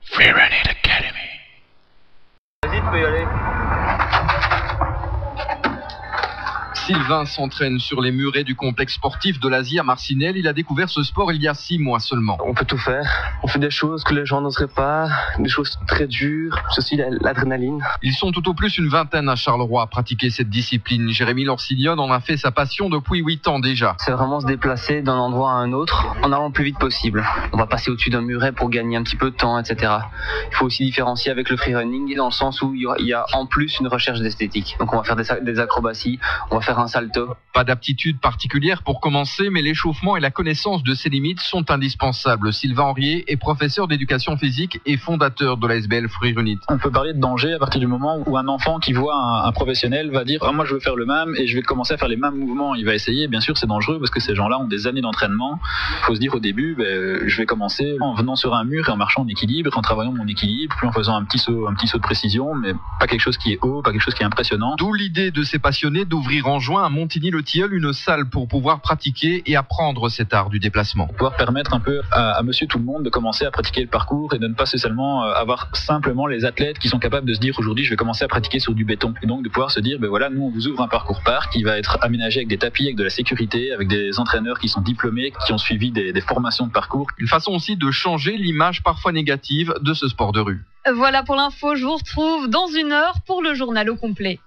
Freerunning Academy. Vas-y, tu peux y aller. Sylvain s'entraîne sur les murets du complexe sportif de l'Asie à Marcinelle. Il a découvert ce sport il y a 6 mois seulement. On peut tout faire. On fait des choses que les gens n'oseraient pas, des choses très dures. C'est aussi l'adrénaline. Ils sont tout au plus une vingtaine à Charleroi à pratiquer cette discipline. Jérémy Lorcillon en a fait sa passion depuis 8 ans déjà. C'est vraiment se déplacer d'un endroit à un autre en allant le plus vite possible. On va passer au-dessus d'un muret pour gagner un petit peu de temps, etc. Il faut aussi différencier avec le freerunning dans le sens où il y a en plus une recherche d'esthétique. Donc on va faire des acrobaties, on va faire un salto. Pas d'aptitude particulière pour commencer, mais l'échauffement et la connaissance de ses limites sont indispensables. Sylvain Henriet est professeur d'éducation physique et fondateur de la SBL Freerunit. On peut parler de danger à partir du moment où un enfant qui voit un professionnel va dire moi je veux faire le même et je vais commencer à faire les mêmes mouvements. Il va essayer, bien sûr c'est dangereux parce que ces gens-là ont des années d'entraînement. Il faut se dire au début, je vais commencer en venant sur un mur et en marchant en équilibre, en travaillant mon équilibre, puis en faisant un petit saut de précision, mais pas quelque chose qui est haut, pas quelque chose qui est impressionnant. D'où l'idée de ces passionnés d'ouvrir en juin à Montigny-le-Tilleul une salle pour pouvoir pratiquer et apprendre cet art du déplacement. Pouvoir permettre un peu à monsieur tout le monde de commencer à pratiquer le parcours et de ne pas seulement avoir simplement les athlètes qui sont capables de se dire aujourd'hui je vais commencer à pratiquer sur du béton. Et donc de pouvoir se dire voilà, nous on vous ouvre un parcours parc qui va être aménagé avec des tapis, avec de la sécurité, avec des entraîneurs qui sont diplômés, qui ont suivi des formations de parcours. Une façon aussi de changer l'image parfois négative de ce sport de rue. Voilà pour l'info, je vous retrouve dans 1 heure pour le journal au complet.